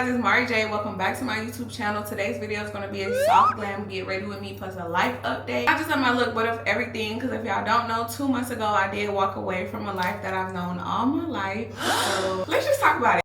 guys, it's Mari J. Welcome back to my YouTube channel. Today's video is going to be a soft glam get ready with me plus a life update. I just done my look but of everything because if y'all don't know, 2 months ago I did walk away from a life that I've known all my life. So let's just talk about it.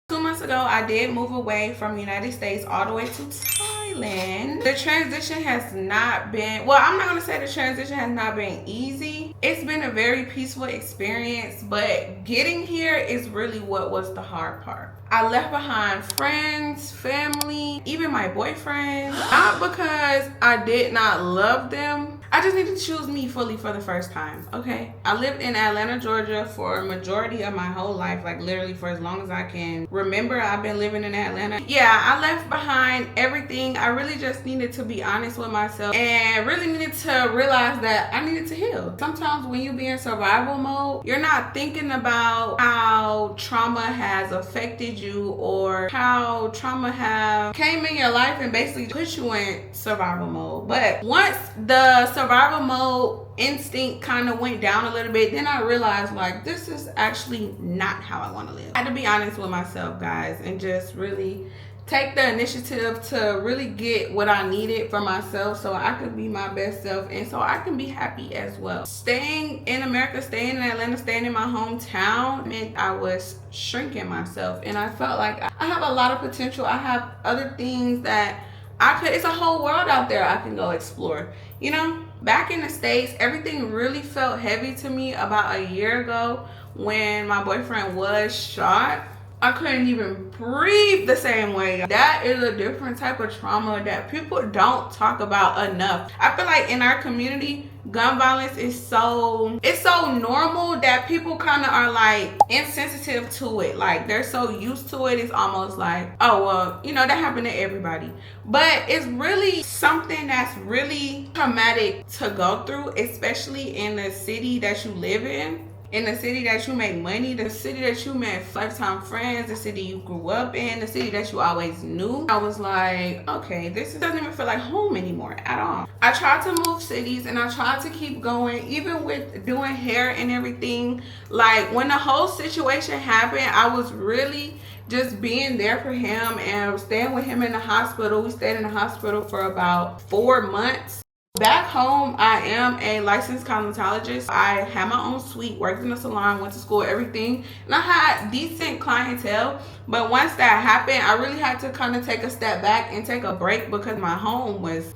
2 months ago I did move away from the United States all the way to Thailand. The transition has not been, well, I'm not going to say the transition has not been easy. It's been a very peaceful experience, but getting here is really what was the hard part. I left behind friends, family, even my boyfriend. Not because I did not love them. I just needed to choose me fully for the first time, okay? I lived in Atlanta, Georgia for a majority of my whole life, like literally for as long as I can remember. I've been living in Atlanta. Yeah, I left behind everything. I really just needed to be honest with myself and really needed to realize that I needed to heal. Sometimes when you be in survival mode, you're not thinking about how trauma has affected you or how trauma have came in your life and basically put you in survival mode. But once the survival mode instinct kind of went down a little bit, then I realized like this is actually not how I want to live. I had to be honest with myself, guys, and just really take the initiative to really get what I needed for myself so I could be my best self and so I can be happy as well. Staying in America, staying in Atlanta, staying in my hometown meant I was shrinking myself, and I felt like I have a lot of potential. I have other things that it's a whole world out there I can go explore, you know? Back in the States, everything really felt heavy to me about a year ago when my boyfriend was shot. I couldn't even breathe the same way. That is a different type of trauma that people don't talk about enough. I feel like in our community, gun violence is so normal that people kind of are like insensitive to it. Like they're so used to it. It's almost like, oh, well, you know, that happened to everybody. But it's really something that's really traumatic to go through, especially in the city that you live in the city that you make money, the city that you met lifetime friends, the city you grew up in, the city that you always knew. I was like, okay, this doesn't even feel like home anymore at all. I tried to move cities and I tried to keep going, even with doing hair and everything. Like when the whole situation happened, I was really just being there for him and staying with him in the hospital. We stayed in the hospital for about 4 months. Back home, I am a licensed cosmetologist. I had my own suite, worked in a salon, went to school, everything. And I had decent clientele. But once that happened, I really had to kind of take a step back and take a break because my home was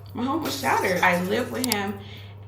shattered. I lived with him.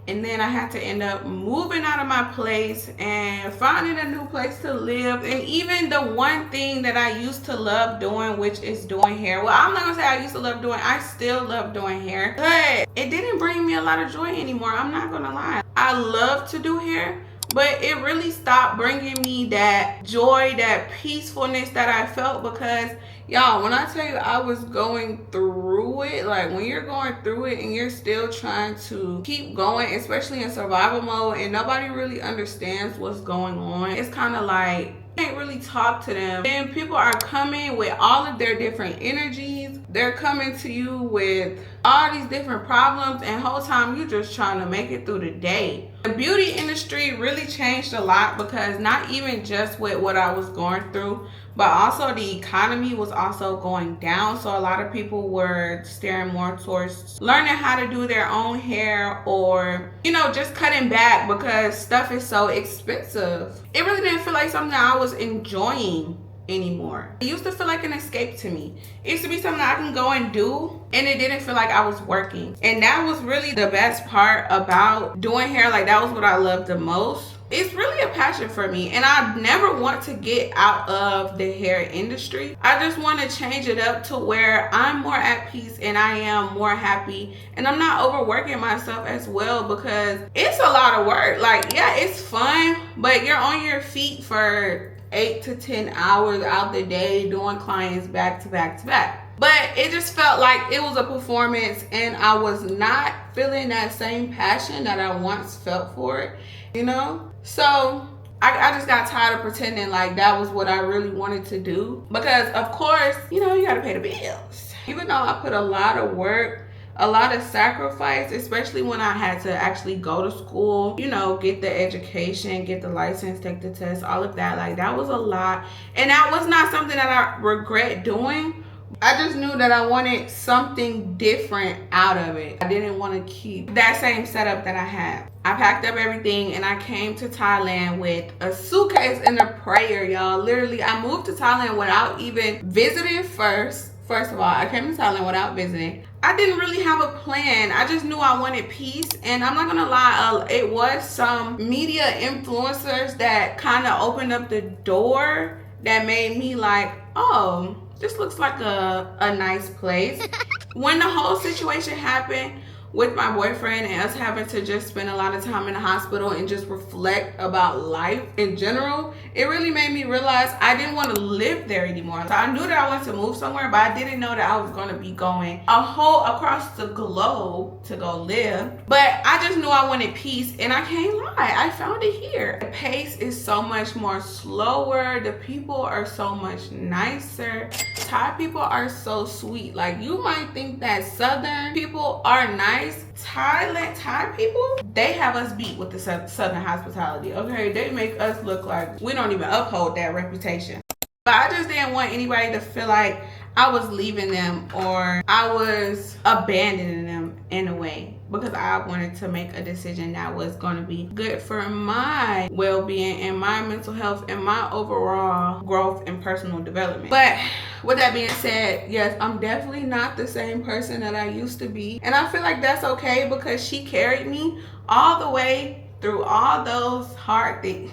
And then I had to end up moving out of my place and finding a new place to live. And even the one thing that I used to love doing, which is doing hair. Well, I'm not gonna say I used to love doing, I still love doing hair. But it didn't bring me a lot of joy anymore. I'm not gonna lie. I love to do hair, but it really stopped bringing me that joy, that peacefulness that I felt because, y'all, when I tell you I was going through it, like when you're going through it and you're still trying to keep going, especially in survival mode, and nobody really understands what's going on, it's kind of like you can't really talk to them. And people are coming with all of their different energies. They're coming to you with all these different problems, and whole time you're just trying to make it through the day. The beauty industry really changed a lot because not even just with what I was going through, but also the economy was also going down. So a lot of people were steering more towards learning how to do their own hair or, you know, just cutting back because stuff is so expensive. It really didn't feel like something I was enjoying anymore. It used to feel like an escape to me. It used to be something I can go and do and it didn't feel like I was working. And that was really the best part about doing hair. Like that was what I loved the most. It's really a passion for me and I never want to get out of the hair industry. I just want to change it up to where I'm more at peace and I am more happy and I'm not overworking myself as well because it's a lot of work. Like, yeah, it's fun, but you're on your feet for 8 to 10 hours out the day doing clients back to back to back. But it just felt like it was a performance and I was not feeling that same passion that I once felt for it, you know? So I just got tired of pretending like that was what I really wanted to do because of course, you know, you gotta pay the bills. Even though I put a lot of work, a lot of sacrifice, especially when I had to actually go to school, you know, get the education, get the license, take the test, all of that. Like, that was a lot. And that was not something that I regret doing. I just knew that I wanted something different out of it. I didn't want to keep that same setup that I had. I packed up everything and I came to Thailand with a suitcase and a prayer, y'all. Literally, I moved to Thailand without even visiting first. First of all, I came to Thailand without visiting. I didn't really have a plan. I just knew I wanted peace. And I'm not gonna lie, it was some media influencers that kind of opened up the door that made me like, oh, this looks like a nice place. When the whole situation happened with my boyfriend and us having to just spend a lot of time in the hospital and just reflect about life in general, it really made me realize I didn't want to live there anymore. So I knew that I wanted to move somewhere, but I didn't know that I was going to be going across the globe to go live. But I just knew I wanted peace, and I can't lie, I found it here. The pace is so much more slower. The people are so much nicer. Thai people are so sweet. Like, you might think that Southern people are nice. Thai people, they have us beat with the Southern hospitality, okay? They make us look like we don't even uphold that reputation. But I just didn't want anybody to feel like I was leaving them or I was abandoning them in a way, because I wanted to make a decision that was going to be good for my well-being and my mental health and my overall growth and personal development. But with that being said, yes, I'm definitely not the same person that I used to be. And I feel like that's okay, because she carried me all the way through all those hard things.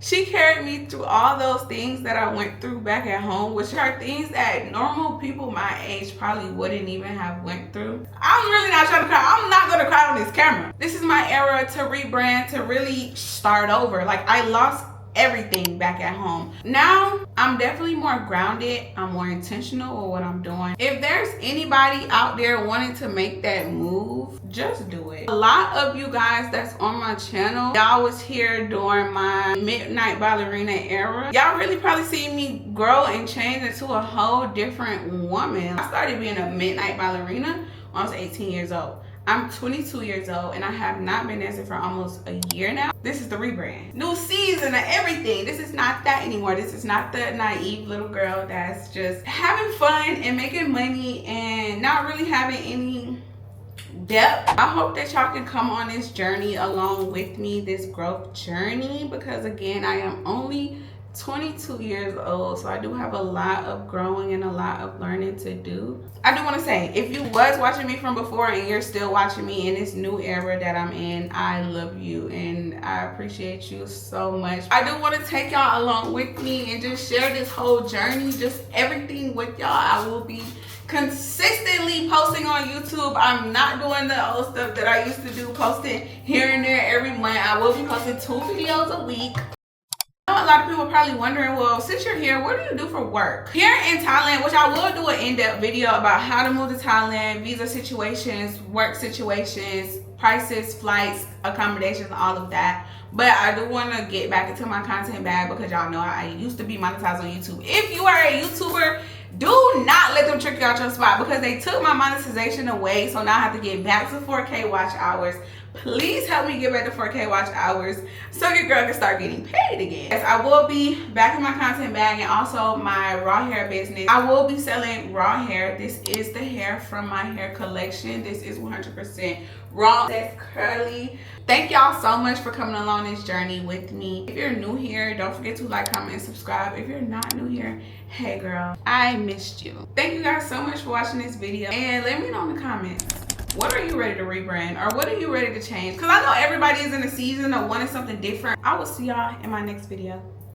She carried me through all those things that I went through back at home, which are things that normal people my age probably wouldn't even have went through. I'm really not trying to cry. I'm not going to cry on this camera. This is my era to rebrand, to really start over. Like, I lost everything back at home. Now I'm definitely more grounded. I'm more intentional with what I'm doing. If there's anybody out there wanting to make that move, just do it. A lot of you guys that's on my channel, y'all was here during my midnight ballerina era. Y'all really probably seen me grow and change into a whole different woman. I started being a midnight ballerina when I was 18 years old. I'm 22 years old and I have not been dancing for almost a year now. This is the rebrand. New season of everything. This is not that anymore. This is not the naive little girl that's just having fun and making money and not really having any depth. I hope that y'all can come on this journey along with me, this growth journey, because again, I am only 22 years old, so I do have a lot of growing and a lot of learning to do. I do want to say, if you was watching me from before and you're still watching me in this new era that I'm in, I love you and I appreciate you so much. I do want to take y'all along with me and just share this whole journey, just everything with y'all. I will be consistently posting on YouTube. I'm not doing the old stuff that I used to do, posting here and there every month. I will be posting 2 videos a week. A lot of people are probably wondering, well, since you're here, what do you do for work? Here in Thailand, which I will do an in-depth video about how to move to Thailand, visa situations, work situations, prices, flights, accommodations, all of that. But I do want to get back into my content bag, because y'all know I used to be monetized on YouTube. If you are a YouTuber, do not let them trick you out your spot, because they took my monetization away. So now I have to get back to 4K watch hours. Please help me get back to 4K watch hours so your girl can start getting paid again. Yes, I will be back in my content bag and also my raw hair business. I will be selling raw hair. This is the hair from my hair collection. This is 100% raw. That's curly. Thank y'all so much for coming along this journey with me. If you're new here, don't forget to like, comment, and subscribe. If you're not new here, hey girl, I missed you. Thank you guys so much for watching this video, and let me know in the comments, what are you ready to rebrand, or what are you ready to change? Because I know everybody is in a season of wanting something different. I will see y'all in my next video.